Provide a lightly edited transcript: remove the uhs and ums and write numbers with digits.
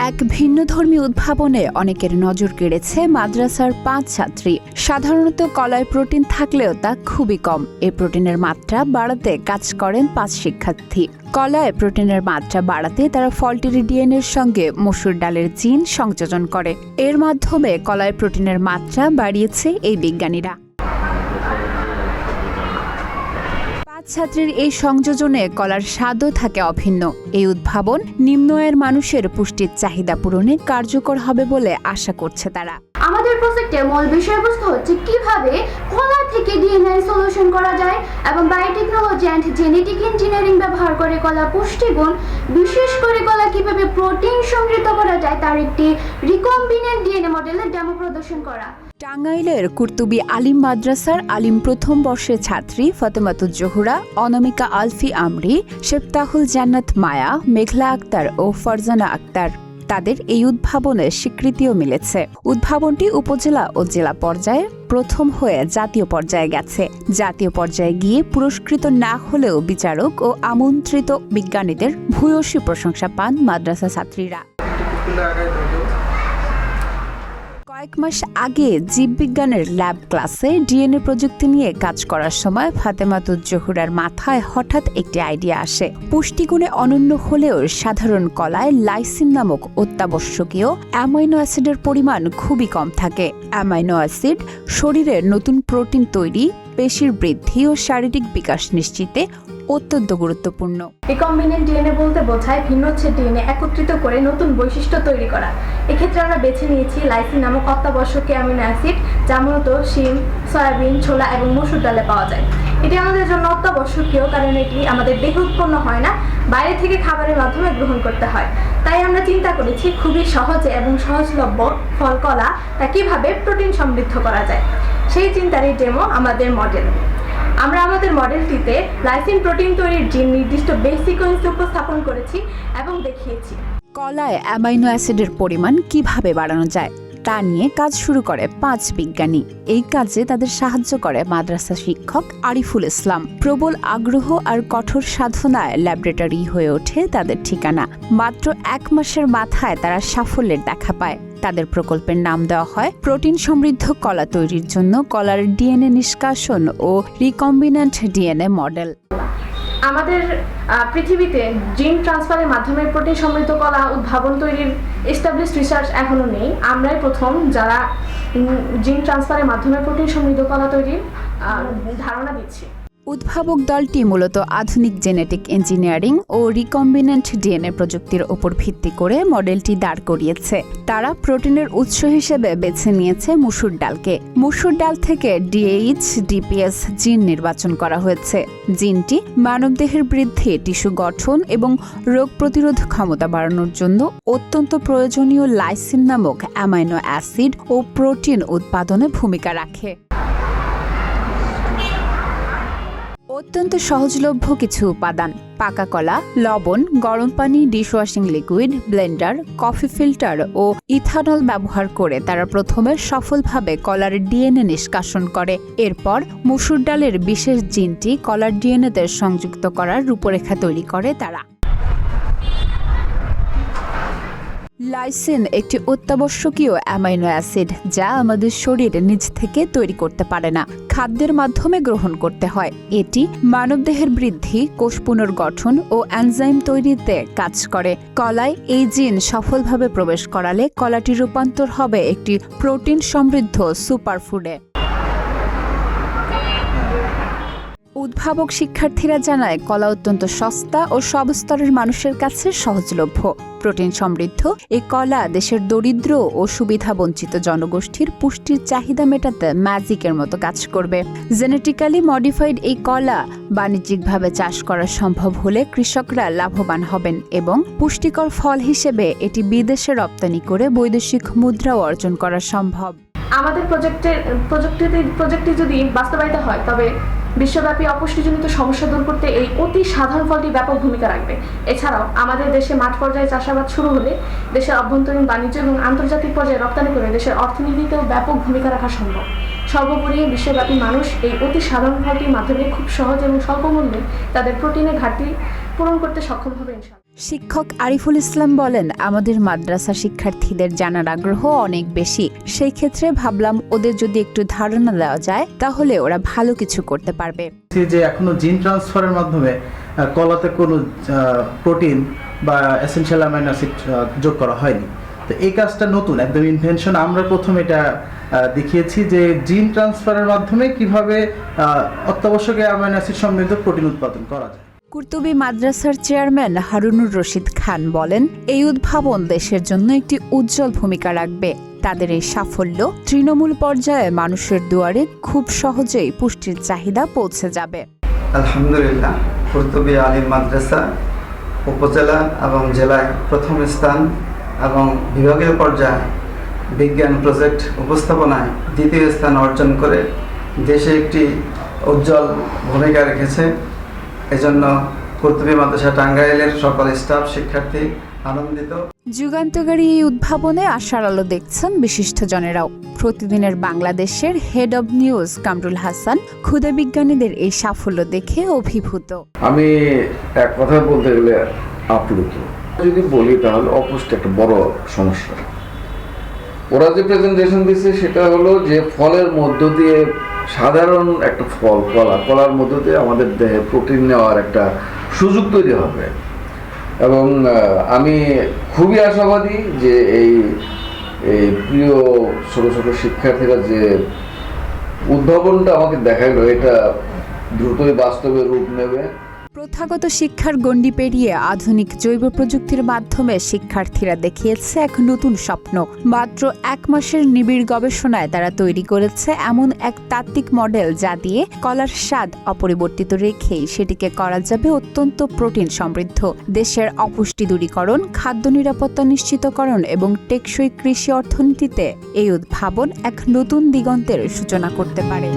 এক ভিন্নধর্মী উদ্ভাবনে অনেকের নজর কেড়েছে মাদ্রাসার ৫ ছাত্রী। সাধারণত কলায় প্রোটিন থাকলেও তা খুবই কম। এই প্রোটিনের মাত্রা বাড়াতে কাজ করেন ৫ শিক্ষার্থী। কলায় প্রোটিনের মাত্রা বাড়াতে তারা ফলটির ডিএনএর সঙ্গে মসুর ডালের জিন সংযোজন করে। এর মাধ্যমে কলায় প্রোটিনের মাত্রা বাড়িয়েছে এই বিজ্ঞানীরা। ছাত্রীর এই সংযোজনে কলার স্বাদও থাকে অভিন্ন। এই উদ্ভাবন নিম্ন আয়ের মানুষের পুষ্টির চাহিদা পূরণে কার্যকর হবে বলে আশা করছে তারা। আমাদের প্রজেক্টের মূল বিষয়বস্তু হচ্ছে কিভাবে কলা থেকে ডিএনএ সলিউশন করা যায় এবং বায়োটেকনোলজি অ্যান্ড জেনেটিক ইঞ্জিনিয়ারিং ব্যবহার করে কলা পুষ্টিগুণ, বিশেষ করে কলা কিভাবে প্রোটিন সমৃদ্ধ করা যায় তার একটি রিকম্বিনেন্ট ডিএনএ মডেলের ডেমো প্রদর্শন করা। টাঙ্গাইলের কুর্তুবী আলিম মাদ্রাসার আলিম প্রথম বর্ষের ছাত্রী ফাতেমাতুজ জোহরা, অনামিকা আলফি আমরি, শেফতাহুল জান্নাত মায়া, মেঘলা আক্তার ও ফারজানা আক্তার। তাদের এই উদ্ভাবনের স্বীকৃতিও মিলেছে। উদ্ভাবনটি উপজেলা ও জেলা পর্যায়ে প্রথম হয়ে জাতীয় পর্যায়ে গেছে। জাতীয় পর্যায়ে গিয়ে পুরস্কৃত না হলেও বিচারক ও আমন্ত্রিত বিজ্ঞানীদের ভূয়সী প্রশংসা পান মাদ্রাসা ছাত্রীরা। কয়েক মাস আগে জীববিজ্ঞানের ল্যাব ক্লাসে ডিএনএ প্রযুক্তি নিয়ে কাজ করার সময় ফাতেমাতুজ জোহরার মাথায় হঠাৎ একটি আইডিয়া আসে। পুষ্টিগুণে অনন্য হলেও সাধারণ কলায় লাইসিন নামক অত্যাবশ্যকীয় অ্যামাইনো অ্যাসিডের পরিমাণ খুবই কম থাকে। অ্যামাইনো অ্যাসিড শরীরের নতুন প্রোটিন তৈরি, পেশির বৃদ্ধি ও শারীরিক বিকাশ নিশ্চিতে অত্যন্ত গুরুত্বপূর্ণ। রিকম্বিনেন্ট ডিএনএ বলতে বোঝায় ভিন্নচ্ছেদ ডিএনএ একত্রিত করে নতুন বৈশিষ্ট্য তৈরি করা। এক্ষেত্রে আমরা বেছে নিয়েছি লাইসিন নামক অত্যাবশ্যকীয় অ্যামিনো অ্যাসিড, যা মূলত শিম, সয়াবিন, ছোলা এবং মসুর ডালে পাওয়া যায়। এটি আমাদের জন্য অত্যাবশ্যকীয় কারণ এটি আমাদের দেহে উৎপন্ন হয় না, বাইরে থেকে খাবারের মাধ্যমে গ্রহণ করতে হয়। তাই আমরা চিন্তা করেছি খুবই সহজে এবং সহজলভ্য ফল কলা তা কিভাবে প্রোটিন সমৃদ্ধ করা যায়। সেই চিন্তারই ডেমো আমাদের মডেল। আমরা আমাদের মডেলটিতে লাইসিন প্রোটিন তৈরির জিন নির্দিষ্ট বেস সিকোয়েন্স উপস্থাপন করেছি এবং দেখিয়েছি। কলায় অ্যামাইনো অ্যাসিডের পরিমাণ কিভাবে বাড়ানো যায় তা নিয়ে কাজ শুরু করে ৫ বিজ্ঞানী। এই কাজে তাদের সাহায্য করে মাদ্রাসা শিক্ষক আরিফুল ইসলাম। প্রবল আগ্রহ আর কঠোর সাধনায় ল্যাবরেটরি হয়ে ওঠে তাদের ঠিকানা। মাত্র ১ মাসের মাথায় তারা সাফল্যের দেখা পায়। তাদের প্রকল্পের নাম দেওয়া হয় প্রোটিন সমৃদ্ধ কলা তৈরির জন্য কলার ডিএনএ নিষ্কাশন ও রিকম্বিনেন্ট ডিএনএ মডেল। আমাদের পৃথিবীতে জিন ট্রান্সফারের মাধ্যমে প্রোটিন সমৃদ্ধ কলা উদ্ভাবন তৈরির এস্টাবলিশড রিসার্চ এখনো নেই। আমরাই প্রথম যারা জিন ট্রান্সফারের মাধ্যমে প্রোটিন সমৃদ্ধ কলা তৈরির ধারণা দিচ্ছি। উদ্ভাবক দলটি মূলত আধুনিক জেনেটিক ইঞ্জিনিয়ারিং ও রিকম্বিনেন্ট ডিএনএ প্রযুক্তির ওপর ভিত্তি করে মডেলটি দাঁড় করিয়েছে। তারা প্রোটিনের উৎস হিসেবে বেছে নিয়েছে মসুর ডালকে। মসুর ডাল থেকে ডিএইচ ডিপিএস জিন নির্বাচন করা হয়েছে। জিনটি মানবদেহের বৃদ্ধি, টিস্যু গঠন এবং রোগ প্রতিরোধ ক্ষমতা বাড়ানোর জন্য অত্যন্ত প্রয়োজনীয় লাইসিন নামক অ্যামাইনো অ্যাসিড ও প্রোটিন উৎপাদনে ভূমিকা রাখে। অত্যন্ত সহজলভ্য কিছু উপাদান: পাকা কলা, লবণ, গরম পানি, dishwashing liquid, blender, coffee filter ও ইথানল ব্যবহার করে তারা প্রথমে সফলভাবে কলার ডিএনএ নিষ্কাশন করে। এরপর মসুর ডালের বিশেষ জিনটি কলার ডিএনএতে সংযুক্ত করার রূপরেখা তৈরি করে তারা। লাইসিন একটি অত্যাবশ্যকীয় অ্যামাইনো অ্যাসিড যা আমাদের শরীর নিজ থেকে তৈরি করতে পারে না, খাদ্যের মাধ্যমে গ্রহণ করতে হয়। এটি মানবদেহের বৃদ্ধি, কোষ পুনর্গঠন ও এনজাইম তৈরিতে কাজ করে। কলায় এই জিন সফলভাবে প্রবেশ করালে কলাটি রূপান্তর হবে একটি প্রোটিন সমৃদ্ধ সুপারফুডে। উদ্ভাবক শিক্ষার্থীরা জানায় কলা অত্যন্ত সস্তা ও সব স্তরের মানুষের কাছে সহজলভ্য। প্রোটিন সমৃদ্ধ এই কলা দেশের দরিদ্র ও সুবিধা বঞ্চিত জনগোষ্ঠীর পুষ্টির চাহিদা মেটাতে ম্যাজিকের মতো কাজ করবে। জেনেটিক্যালি মডিফাইড এই কলা বাণিজ্যিকভাবে চাষ করা সম্ভব হলে কৃষকরা লাভবান হবেন এবং পুষ্টিকর ফল হিসেবে এটি বিদেশে রপ্তানি করে বৈদেশিক মুদ্রাও অর্জন করা সম্ভব। আমাদের প্রজেক্টটি যদি বাস্তবায়িত হয় তবে বিশ্বব্যাপী অপুষ্টিজনিত সমস্যা দূর করতে এই অতি সাধারণ ফলটি ব্যাপক ভূমিকা রাখবে। এছাড়াও আমাদের দেশে মাঠ পর্যায়ে চাষাবাদ শুরু হলে দেশের অভ্যন্তরীণ বাণিজ্য এবং আন্তর্জাতিক পর্যায়ে রপ্তানি করে দেশের অর্থনীতিতেও ব্যাপক ভূমিকা রাখা সম্ভব। সর্বোপরি বিশ্বব্যাপী মানুষ এই অতি সাধারণ ফলটির মাধ্যমে খুব সহজ এবং স্বল্প মূল্যে তাদের প্রোটিনের ঘাটতি পূরণ করতে সক্ষম হবে ইনশাআল্লাহ। শিক্ষক আরিফুল ইসলাম বলেন, আমাদের মাদ্রাসা শিক্ষার্থীদের জানার আগ্রহ অনেক বেশি। সেই ক্ষেত্রে ভাবলাম ওদের যদি একটু ধারণা দেওয়া যায় তাহলে ওরা ভালো কিছু করতে পারবে। যে এখনো জিন ট্রান্সফারের মাধ্যমে কলাতে কোনো প্রোটিন বা এসেনশিয়াল অ্যামাইনো অ্যাসিড যোগ করা হয়নি। তো এই কাজটা নতুন একদম ইনভেনশন। আমরা প্রথম এটা দেখিয়েছি যে জিন ট্রান্সফারের মাধ্যমে কিভাবে অত্যাবশ্যকীয় অ্যামাইনো অ্যাসিড সমৃদ্ধ প্রোটিন উৎপাদন করা যায়। কুর্তুবী মাদ্রাসার চেয়ারম্যান হারুনুর রশিদ খান বলেন, এই উদ্ভাবন দেশের জন্য একটি উজ্জ্বল ভূমিকা রাখবে। তাদের এই সাফল্য তৃণমূল পর্যায়ে মানুষের দুয়ারে খুব সহজেই পুষ্টির চাহিদা পৌঁছে যাবে। আলহামদুলিল্লাহ, কুর্তুবী আলিম মাদ্রাসা উপজেলা এবং জেলায় প্রথম স্থান এবং বিভাগীয় পর্যায়ে বিজ্ঞান প্রজেক্ট উপস্থাপনায় দ্বিতীয় স্থান অর্জন করে দেশে একটি উজ্জ্বল ভূমিকা রেখেছে। এজন্য কুর্তুবী মাদ্রাসা টাঙ্গাইলের সকল স্টাফ শিক্ষার্থী আনন্দিত। যুগান্তকারী এই উদ্ভাবনে আশার আলো দেখছেন বিশিষ্টজনেরাও। প্রতিদিনের বাংলাদেশের head of news Kamrul Hasan ক্ষুদে বিজ্ঞানীদের এই সাফল্য দেখে অভিভূত। আমি এক কথা বলতে গেলে আপ্লুত। যদি বলি তাহলে অপুষ্টি একটা বড় সমস্যা। ওরা যে প্রেজেন্টেশন দিচ্ছে সেটা হলো যে ফলের মধ্য দিয়ে, সাধারণ একটা ফল কলার মধ্য দিয়ে আমাদের দেহে প্রোটিন নেওয়ার একটা সুযোগ তৈরি হবে। এবং আমি খুবই আশাবাদী যে এই প্রিয় ছোট ছোট শিক্ষার্থীরা যে উদ্ভাবনটা আমাকে দেখাইলো এটা দ্রুতই বাস্তবে রূপ নেবে। প্রথাগত শিক্ষার গণ্ডি পেরিয়ে আধুনিক জৈব প্রযুক্তির মাধ্যমে শিক্ষার্থীরা দেখিয়েছে এক নতুন স্বপ্ন। মাত্র 1 মাসের নিবিড় গবেষণায় তারা তৈরি করেছে এমন এক তাত্ত্বিক মডেল যা দিয়ে কলার স্বাদ অপরিবর্তিত রেখেই সেটিকে করা যাবে অত্যন্ত প্রোটিন সমৃদ্ধ। দেশের অপুষ্টি দূরীকরণ, খাদ্য নিরাপত্তা নিশ্চিতকরণ এবং টেকসই কৃষি অর্থনীতিতে এই উদ্ভাবন এক নতুন দিগন্তের সূচনা করতে পারে।